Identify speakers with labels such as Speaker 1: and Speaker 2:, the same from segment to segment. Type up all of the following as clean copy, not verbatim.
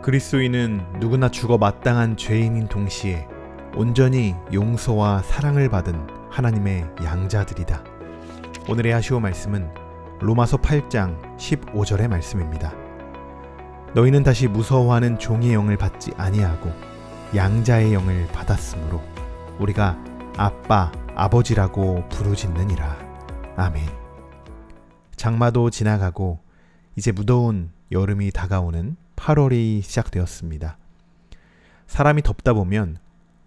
Speaker 1: 그리스도인은 누구나 죽어 마땅한 죄인인 동시에 온전히 용서와 사랑을 받은 하나님의 양자들이다. 오늘의 하시오 말씀은 로마서 8장 15절의 말씀입니다. 너희는 다시 무서워하는 종의 영을 받지 아니하고 양자의 영을 받았으므로 우리가 아빠, 아버지라고 부르짖느니라. 아멘. 장마도 지나가고 이제 무더운 여름이 다가오는 8월이 시작되었습니다. 사람이 덥다 보면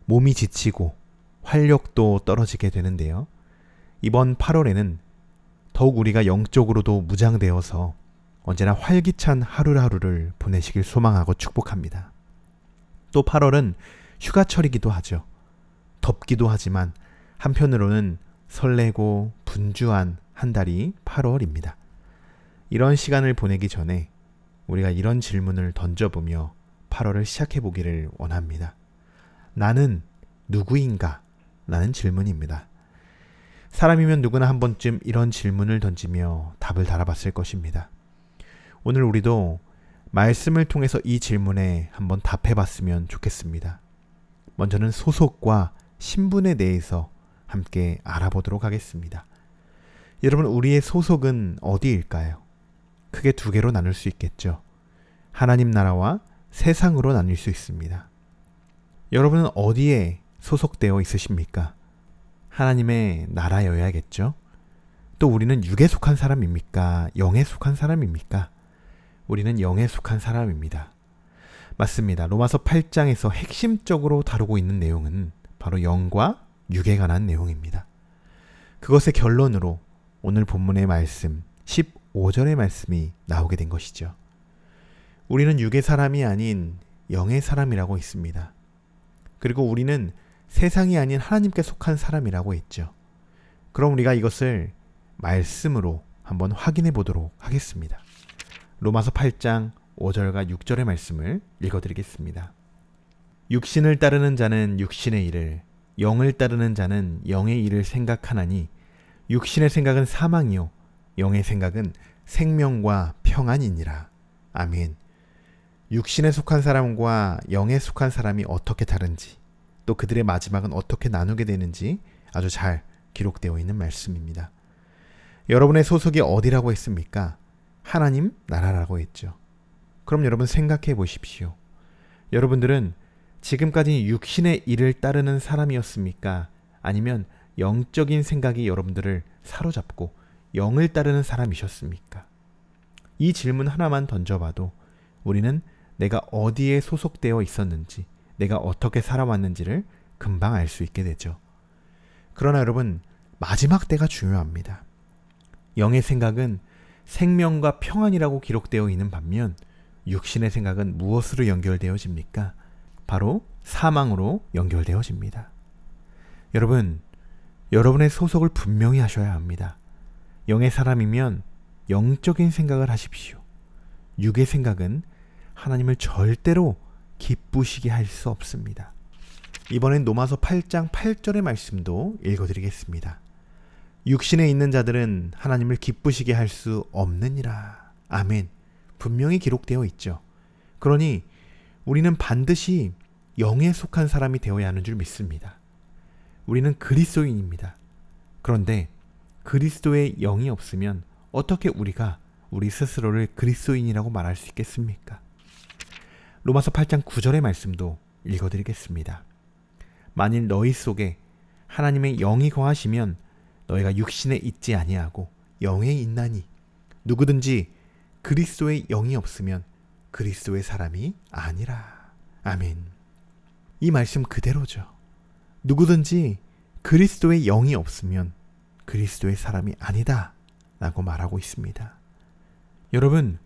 Speaker 1: 몸이 지치고 활력도 떨어지게 되는데요. 이번 8월에는 더욱 우리가 영적으로도 무장되어서 언제나 활기찬 하루하루를 보내시길 소망하고 축복합니다. 또 8월은 휴가철이기도 하죠. 덥기도 하지만 한편으로는 설레고 분주한 한 달이 8월입니다. 이런 시간을 보내기 전에 우리가 이런 질문을 던져보며 8월을 시작해보기를 원합니다. 나는 누구인가? 라는 질문입니다. 사람이면 누구나 한 번쯤 이런 질문을 던지며 답을 달아봤을 것입니다. 오늘 우리도 말씀을 통해서 이 질문에 한번 답해봤으면 좋겠습니다. 먼저는 소속과 신분에 대해서 함께 알아보도록 하겠습니다. 여러분, 우리의 소속은 어디일까요? 크게 두 개로 나눌 수 있겠죠. 하나님 나라와 세상으로 나눌 수 있습니다. 여러분은 어디에 소속되어 있으십니까? 하나님의 나라여야겠죠. 또 우리는 육에 속한 사람입니까? 영에 속한 사람입니까? 우리는 영에 속한 사람입니다. 맞습니다. 로마서 8장에서 핵심적으로 다루고 있는 내용은 바로 영과 육에 관한 내용입니다. 그것의 결론으로 오늘 본문의 말씀 15절의 말씀이 나오게 된 것이죠. 우리는 육의 사람이 아닌 영의 사람이라고 했습니다. 그리고 우리는 세상이 아닌 하나님께 속한 사람이라고 했죠. 그럼 우리가 이것을 말씀으로 한번 확인해 보도록 하겠습니다. 로마서 8장 5절과 6절의 말씀을 읽어드리겠습니다. 육신을 따르는 자는 육신의 일을, 영을 따르는 자는 영의 일을 생각하나니 육신의 생각은 사망이요 영의 생각은 생명과 평안이니라. 아멘. 육신에 속한 사람과 영에 속한 사람이 어떻게 다른지, 또 그들의 마지막은 어떻게 나누게 되는지 아주 잘 기록되어 있는 말씀입니다. 여러분의 소속이 어디라고 했습니까? 하나님 나라라고 했죠. 그럼 여러분 생각해 보십시오. 여러분들은 지금까지 육신의 일을 따르는 사람이었습니까? 아니면 영적인 생각이 여러분들을 사로잡고 영을 따르는 사람이셨습니까? 이 질문 하나만 던져봐도 우리는 내가 어디에 소속되어 있었는지, 내가 어떻게 살아왔는지를 금방 알 수 있게 되죠. 그러나 여러분, 마지막 때가 중요합니다. 영의 생각은 생명과 평안이라고 기록되어 있는 반면 육신의 생각은 무엇으로 연결되어집니까? 바로 사망으로 연결되어집니다. 여러분, 여러분의 소속을 분명히 하셔야 합니다. 영의 사람이면 영적인 생각을 하십시오. 육의 생각은 하나님을 절대로 기쁘시게 할 수 없습니다. 이번엔 로마서 8장 8절의 말씀도 읽어드리겠습니다. 육신에 있는 자들은 하나님을 기쁘시게 할 수 없느니라. 아멘. 분명히 기록되어 있죠. 그러니 우리는 반드시 영에 속한 사람이 되어야 하는 줄 믿습니다. 우리는 그리스도인입니다. 그런데 그리스도의 영이 없으면 어떻게 우리가 우리 스스로를 그리스도인이라고 말할 수 있겠습니까? 로마서 8장 9절의 말씀도 읽어드리겠습니다. 만일 너희 속에 하나님의 영이 거하시면 너희가 육신에 있지 아니하고 영에 있나니 누구든지 그리스도의 영이 없으면 그리스도의 사람이 아니라. 아멘. 이 말씀 그대로죠. 누구든지 그리스도의 영이 없으면 그리스도의 사람이 아니다 라고 말하고 있습니다. 여러분,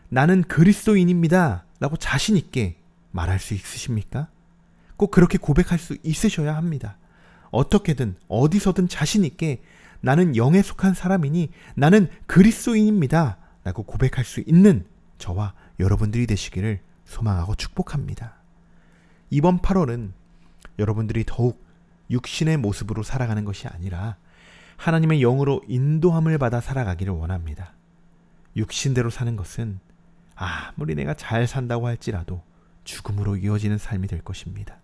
Speaker 1: 나는 그리스도인입니다 라고 자신 있게 말할 수 있으십니까? 꼭 그렇게 고백할 수 있으셔야 합니다. 어떻게든 어디서든 자신 있게 나는 영에 속한 사람이니 나는 그리스도인입니다 라고 고백할 수 있는 저와 여러분들이 되시기를 소망하고 축복합니다. 이번 8월은 여러분들이 더욱 육신의 모습으로 살아가는 것이 아니라 하나님의 영으로 인도함을 받아 살아가기를 원합니다. 육신대로 사는 것은 아무리 내가 잘 산다고 할지라도 죽음으로 이어지는 삶이 될 것입니다.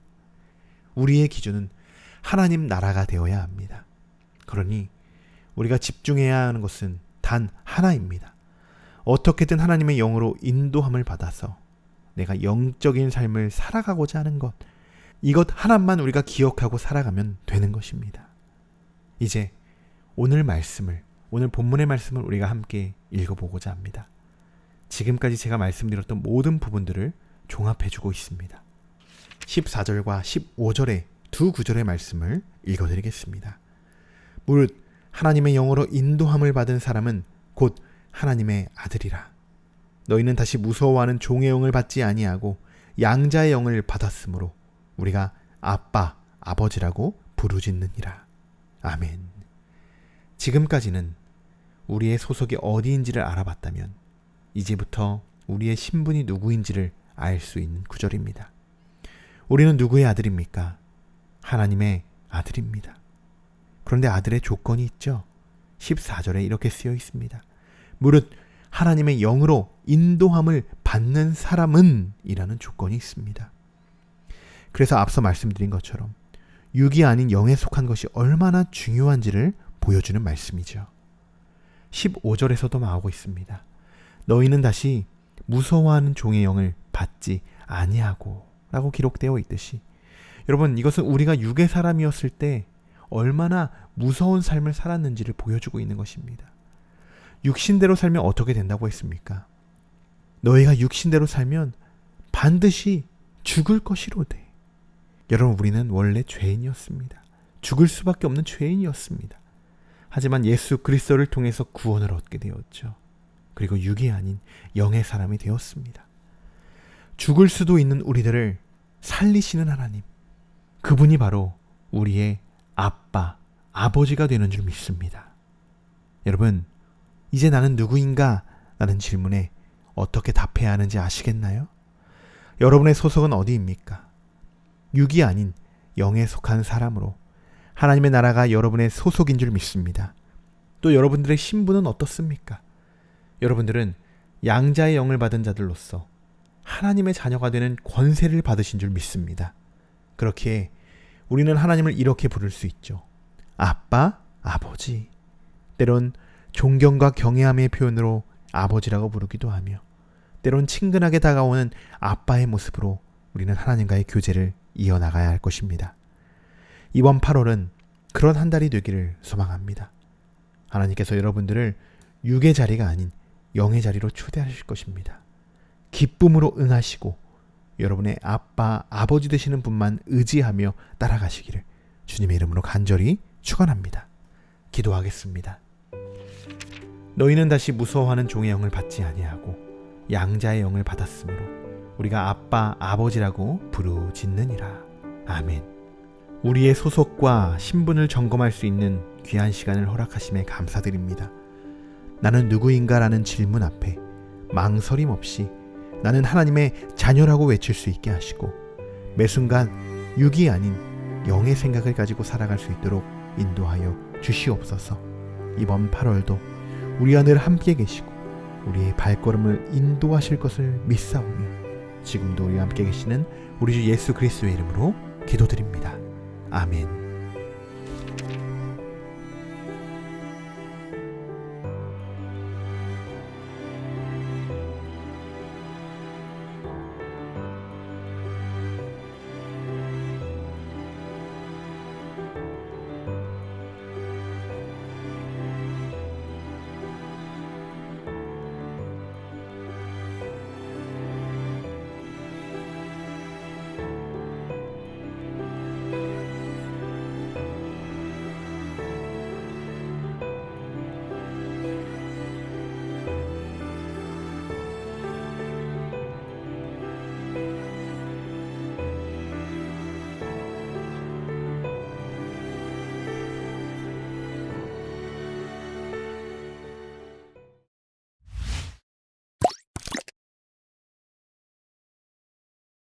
Speaker 1: 우리의 기준은 하나님 나라가 되어야 합니다. 그러니 우리가 집중해야 하는 것은 단 하나입니다. 어떻게든 하나님의 영으로 인도함을 받아서 내가 영적인 삶을 살아가고자 하는 것, 이것 하나만 우리가 기억하고 살아가면 되는 것입니다. 이제 오늘 본문의 말씀을 우리가 함께 읽어보고자 합니다. 지금까지 제가 말씀드렸던 모든 부분들을 종합해주고 있습니다. 14절과 15절의 두 구절의 말씀을 읽어드리겠습니다. 무릇 하나님의 영으로 인도함을 받은 사람은 곧 하나님의 아들이라. 너희는 다시 무서워하는 종의 영을 받지 아니하고 양자의 영을 받았으므로 우리가 아빠, 아버지라고 부르짖느니라. 아멘. 지금까지는 우리의 소속이 어디인지를 알아봤다면 이제부터 우리의 신분이 누구인지를 알 수 있는 구절입니다. 우리는 누구의 아들입니까? 하나님의 아들입니다. 그런데 아들의 조건이 있죠. 14절에 이렇게 쓰여 있습니다. 무릇 하나님의 영으로 인도함을 받는 사람은 이라는 조건이 있습니다. 그래서 앞서 말씀드린 것처럼 육이 아닌 영에 속한 것이 얼마나 중요한지를 보여주는 말씀이죠. 15절에서도 나오고 있습니다. 너희는 다시 무서워하는 종의 영을 받지 아니하고 라고 기록되어 있듯이, 여러분, 이것은 우리가 육의 사람이었을 때 얼마나 무서운 삶을 살았는지를 보여주고 있는 것입니다. 육신대로 살면 어떻게 된다고 했습니까? 너희가 육신대로 살면 반드시 죽을 것이로되. 여러분, 우리는 원래 죄인이었습니다. 죽을 수밖에 없는 죄인이었습니다. 하지만 예수 그리스도를 통해서 구원을 얻게 되었죠. 그리고 육이 아닌 영의 사람이 되었습니다. 죽을 수도 있는 우리들을 살리시는 하나님, 그분이 바로 우리의 아빠, 아버지가 되는 줄 믿습니다. 여러분, 이제 나는 누구인가? 라는 질문에 어떻게 답해야 하는지 아시겠나요? 여러분의 소속은 어디입니까? 육이 아닌 영에 속한 사람으로 하나님의 나라가 여러분의 소속인 줄 믿습니다. 또 여러분들의 신분은 어떻습니까? 여러분들은 양자의 영을 받은 자들로서 하나님의 자녀가 되는 권세를 받으신 줄 믿습니다. 그렇기에 우리는 하나님을 이렇게 부를 수 있죠. 아빠, 아버지. 때론 존경과 경외함의 표현으로 아버지라고 부르기도 하며, 때론 친근하게 다가오는 아빠의 모습으로 우리는 하나님과의 교제를 이어나가야 할 것입니다. 이번 8월은 그런 한 달이 되기를 소망합니다. 하나님께서 여러분들을 육의 자리가 아닌 영의 자리로 초대하실 것입니다. 기쁨으로 응하시고 여러분의 아빠, 아버지 되시는 분만 의지하며 따라가시기를 주님의 이름으로 간절히 축원합니다. 기도하겠습니다. 너희는 다시 무서워하는 종의 영을 받지 아니하고 양자의 영을 받았으므로 우리가 아빠, 아버지라고 부르짖느니라. 아멘. 우리의 소속과 신분을 점검할 수 있는 귀한 시간을 허락하심에 감사드립니다. 나는 누구인가라는 질문 앞에 망설임 없이 나는 하나님의 자녀라고 외칠 수 있게 하시고, 매 순간 육이 아닌 영의 생각을 가지고 살아갈 수 있도록 인도하여 주시옵소서. 이번 8월도 우리와 늘 함께 계시고 우리의 발걸음을 인도하실 것을 믿사오며 지금도 우리와 함께 계시는 우리 주 예수 그리스도의 이름으로 기도드립니다. 아멘.